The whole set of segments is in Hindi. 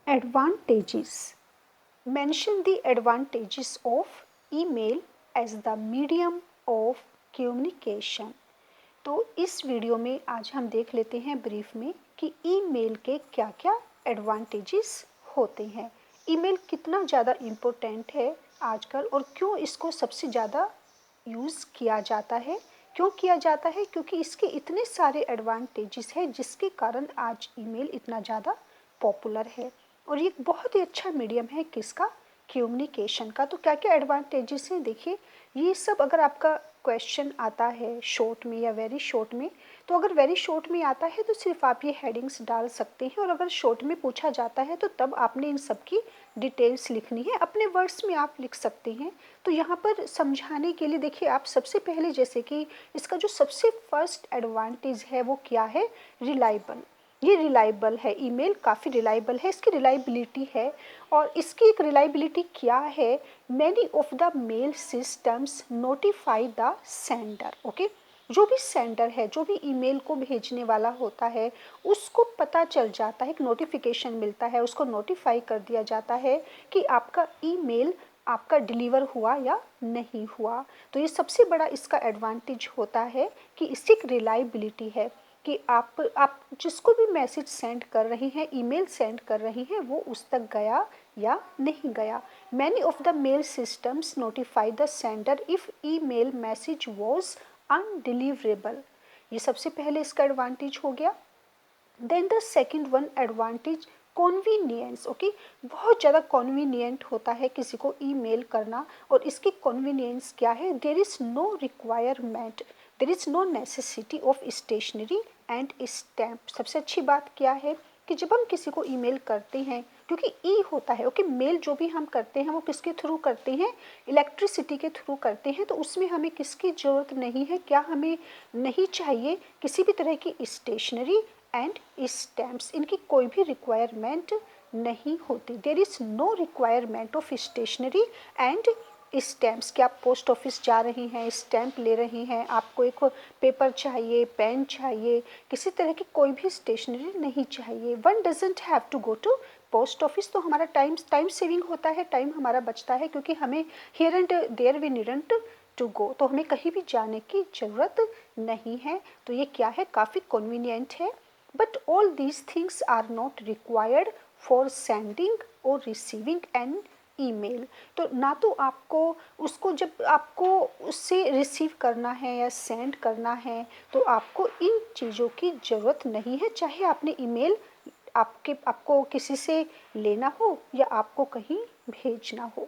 Advantages. Mention the advantages of email as the medium of communication. तो इस वीडियो में आज हम देख लेते हैं ब्रीफ में कि ईमेल के क्या क्या एडवांटेजेस होते हैं, ईमेल कितना ज़्यादा इम्पोर्टेंट है आजकल और क्यों इसको सबसे ज़्यादा यूज़ किया जाता है। क्यों किया जाता है? क्योंकि इसके इतने सारे एडवांटेजेस हैं जिसके कारण आज ईमेल इतना ज़्यादा पॉपुलर है और ये बहुत ही अच्छा मीडियम है किसका, कम्युनिकेशन का। तो क्या क्या एडवांटेजेस हैं देखिए, ये सब अगर आपका क्वेश्चन आता है शॉर्ट में या वेरी शॉर्ट में, तो अगर वेरी शॉर्ट में आता है तो सिर्फ आप ये हेडिंग्स डाल सकते हैं और अगर शॉर्ट में पूछा जाता है तो तब आपने इन सब की डिटेल्स लिखनी है, अपने वर्ड्स में आप लिख सकते हैं। तो यहाँ पर समझाने के लिए देखिए, आप सबसे पहले जैसे कि इसका जो सबसे फर्स्ट एडवांटेज है वो क्या है, रिलायबल। ये रिलायबल है, ईमेल काफ़ी रिलायबल है, इसकी रिलायबिलिटी है। और इसकी एक रिलायबिलिटी क्या है, many of the mail systems notify the sender. Okay, जो भी सेंडर है, जो भी ईमेल को भेजने वाला होता है, उसको पता चल जाता है, एक नोटिफिकेशन मिलता है, उसको नोटिफाई कर दिया जाता है कि आपका ईमेल आपका डिलीवर हुआ या नहीं हुआ। तो ये सबसे बड़ा इसका एडवांटेज होता है कि इसकी एक रिलायबिलिटी है कि आप जिसको भी मैसेज सेंड कर रही हैं, ईमेल सेंड कर रही हैं, वो उस तक गया या नहीं गया। Many of the mail systems notify the sender if email message was undeliverable. ये सबसे पहले इसका एडवांटेज हो गया। Then the second one advantage, convenience. Okay, बहुत ज़्यादा कॉन्वीनियंट होता है किसी को ईमेल करना और इसकी कॉन्वीनियंस क्या है, there is no requirement, there is no necessity of stationery and stamp. सबसे अच्छी बात क्या है कि जब हम किसी को ईमेल करते हैं, क्योंकि ई होता है, ओके, मेल जो भी हम करते हैं वो किसके थ्रू करते हैं, इलेक्ट्रिसिटी के थ्रू करते हैं। तो उसमें हमें किसकी ज़रूरत नहीं है, क्या हमें नहीं चाहिए किसी भी तरह की स्टेशनरी एंड स्टैम्प्स, इनकी कोई भी रिक्वायरमेंट नहीं होती। There is no requirement of stationery and stamps. कि आप पोस्ट ऑफिस जा रही हैं, स्टैम्प ले रही हैं, आपको एक पेपर चाहिए, पेन चाहिए, किसी तरह की कोई भी स्टेशनरी नहीं चाहिए। One doesn't have to go to post office. तो हमारा टाइम सेविंग होता है, टाइम हमारा बचता है, क्योंकि हमें here and there we needn't to go, तो हमें कहीं भी जाने की ज़रूरत नहीं है। तो ये क्या है, काफ़ी कन्वीनियंट है। But all these things are not required for sending और रिसीविंग एन ईमेल। तो ना तो आपको उसको, जब आपको उससे रिसीव करना है या सेंड करना है, तो आपको इन चीज़ों की ज़रूरत नहीं है, चाहे आपने ईमेल आपको किसी से लेना हो या आपको कहीं भेजना हो।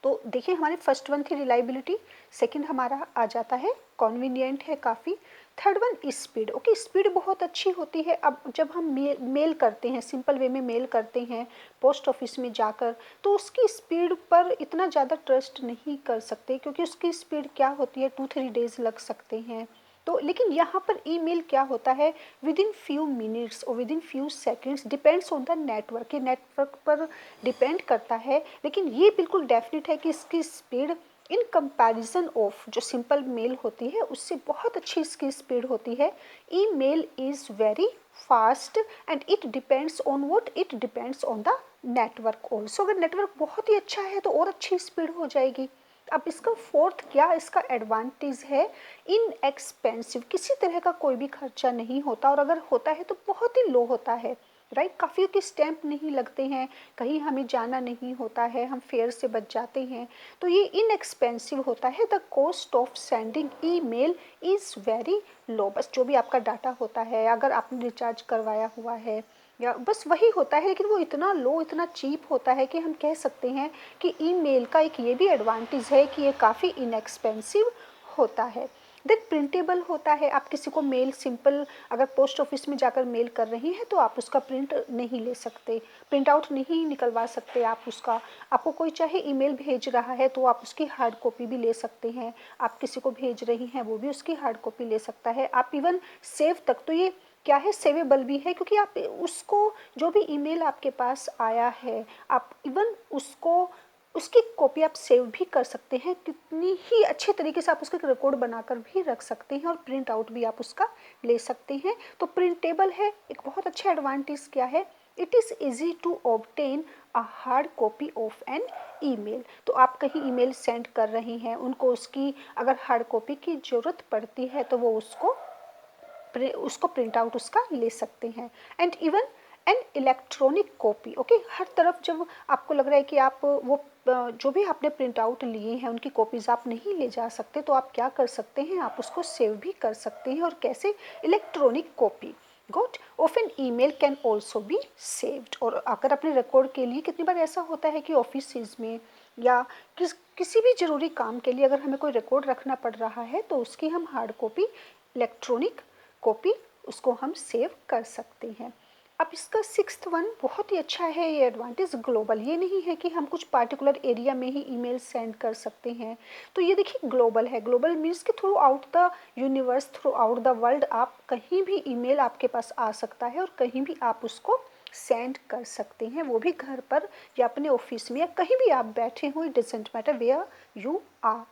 तो देखिए, हमारे फर्स्ट वन थी रिलायबिलिटी, सेकंड हमारा आ जाता है कॉन्वीनियंट है काफ़ी, third one speed. Okay, speed बहुत अच्छी होती है। अब जब हम मेल करते हैं, सिंपल वे में मेल करते हैं पोस्ट ऑफिस में जाकर, तो उसकी स्पीड पर इतना ज़्यादा ट्रस्ट नहीं कर सकते, क्योंकि उसकी स्पीड क्या होती है, 2-3 डेज लग सकते हैं। तो लेकिन यहाँ पर ईमेल क्या होता है, विद इन फ्यू मिनट्स और with in few seconds, depends on the network, ये नेटवर्क पर डिपेंड करता है। लेकिन ये बिल्कुल डेफिनेट है कि इसकी स्पीड इन कंपैरिजन ऑफ जो सिंपल मेल होती है उससे बहुत अच्छी इसकी स्पीड होती है। Email is very fast and it depends on what, it depends on the network also. अगर नेटवर्क बहुत ही अच्छा है तो और अच्छी स्पीड हो जाएगी। अब इसका फोर्थ क्या इसका एडवांटेज है, इनएक्सपेंसिव, किसी तरह का कोई भी खर्चा नहीं होता, और अगर होता है तो बहुत ही लो होता है, राइट। काफ़ी के स्टैंप नहीं लगते हैं, कहीं हमें जाना नहीं होता है, हम फेयर से बच जाते हैं। तो ये इनएक्सपेंसिव होता है। The cost of sending email is very low. बस जो भी आपका डाटा होता है, अगर आपने रिचार्ज करवाया हुआ है या बस वही होता है, लेकिन वो इतना लो, इतना चीप होता है कि हम कह सकते हैं कि ईमेल का एक ये भी एडवांटेज है कि ये काफ़ी इनएक्सपेंसिव होता है। देन प्रिंटेबल होता है। आप किसी को मेल सिंपल अगर पोस्ट ऑफिस में जाकर मेल कर रही हैं तो आप उसका प्रिंट नहीं ले सकते, प्रिंट आउट नहीं निकलवा सकते आप उसका। आपको कोई चाहे ईमेल भेज रहा है तो आप उसकी हार्ड कॉपी भी ले सकते हैं, आप किसी को भेज रही हैं वो भी उसकी हार्ड कॉपी ले सकता है। आप इवन सेव तक, तो ये क्या है, सेवेबल भी है, क्योंकि आप उसको, जो भी ईमेल आपके पास आया है, आप इवन उसको, उसकी कॉपी आप सेव भी कर सकते हैं, कितनी ही अच्छे तरीके से आप उसका एक रिकॉर्ड बनाकर भी रख सकते हैं और प्रिंट आउट भी आप उसका ले सकते हैं। तो प्रिंटेबल है, एक बहुत अच्छा एडवांटेज क्या है, it is easy to obtain a hard copy of an email. तो आप कहीं ईमेल सेंड कर रही हैं, उनको उसकी अगर हार्ड कॉपी की ज़रूरत पड़ती है तो वो उसको प्रिंट आउट उसका ले सकते हैं। And even an electronic copy, okay, हर तरफ जब आपको लग रहा है कि आप वो जो भी आपने प्रिंट आउट लिए हैं उनकी कॉपीज़ आप नहीं ले जा सकते, तो आप क्या कर सकते हैं, आप उसको सेव भी कर सकते हैं। और कैसे? Electronic copy good of an email can also be saved. और अगर अपने रिकॉर्ड के लिए, कितनी बार ऐसा होता है कि ऑफिस में या किसी भी ज़रूरी काम के लिए अगर हमें कोई रिकॉर्ड रखना पड़ रहा है तो उसकी हम हार्ड कॉपी, इलेक्ट्रॉनिक कॉपी, उसको हम सेव कर सकते हैं। अब इसका सिक्स्थ वन बहुत ही अच्छा है, ये एडवांटेज ग्लोबल। ये नहीं है कि हम कुछ पार्टिकुलर एरिया में ही ईमेल सेंड कर सकते हैं, तो ये देखिए ग्लोबल है। ग्लोबल मीन्स कि through out the universe, through out the world आप कहीं भी ईमेल आपके पास आ सकता है और कहीं भी आप उसको सेंड कर सकते हैं, वो भी घर पर या अपने ऑफिस में या कहीं भी आप बैठे हो, it doesn't matter where you are.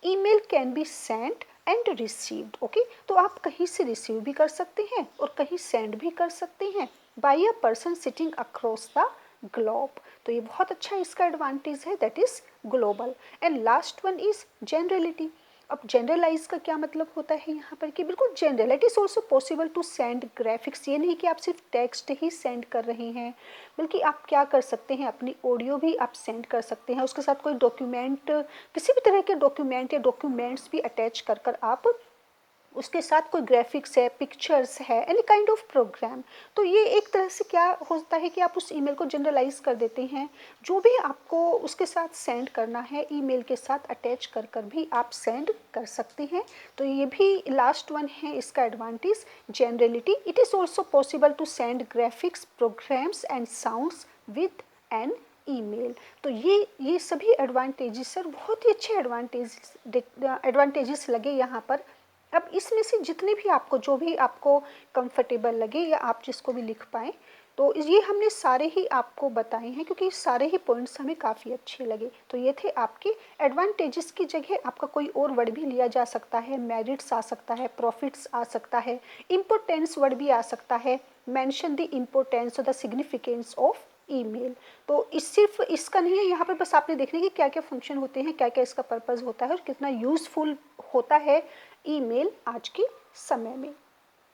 Email can be send and received, okay, तो आप कहीं से रिसीव भी कर सकते हैं और कहीं सेंड भी कर सकते हैं by a person sitting across the globe. तो ये बहुत अच्छा इसका एडवांटेज है, that is global. And last one is generality. अब जनरलाइज का क्या मतलब होता है यहाँ पर कि बिल्कुल general. It is also possible to send graphics. ये नहीं कि आप सिर्फ टेक्स्ट ही सेंड कर रहे हैं, बल्कि आप क्या कर सकते हैं, अपनी ऑडियो भी आप सेंड कर सकते हैं, उसके साथ कोई डॉक्यूमेंट, किसी भी तरह के डॉक्यूमेंट या डॉक्यूमेंट्स भी अटैच कर कर आप उसके साथ कोई ग्राफिक्स है, पिक्चर्स है, एनी काइंड ऑफ प्रोग्राम। तो ये एक तरह से क्या होता है कि आप उस ईमेल को जनरलाइज कर देते हैं, जो भी आपको उसके साथ सेंड करना है ईमेल के साथ अटैच कर कर भी आप सेंड कर सकते हैं। तो ये भी लास्ट वन है इसका advantage, generality. It is also possible to send graphics, programs and sounds with an email. तो ये सभी एडवांटेजेस सर बहुत ही अच्छे एडवांटेजेस लगे यहाँ पर। अब इसमें से जितने भी आपको, जो भी आपको कंफर्टेबल लगे या आप जिसको भी लिख पाएँ, तो ये हमने सारे ही आपको बताए हैं क्योंकि सारे ही पॉइंट्स हमें काफ़ी अच्छे लगे। तो ये थे आपके एडवांटेजेस की जगह आपका कोई और वर्ड भी लिया जा सकता है, मेरिट्स आ सकता है, प्रॉफिट्स आ सकता है, इम्पोर्टेंस वर्ड भी आ सकता है, मेंशन द इम्पोर्टेंस और द सिग्निफिकेंस ऑफ ईमेल। तो इस सिर्फ इसका नहीं है, यहाँ पर बस आपने देखने की क्या क्या फंक्शन होते हैं, क्या क्या इसका पर्पज़ होता है और कितना यूज़फुल होता है ईमेल आज के समय में।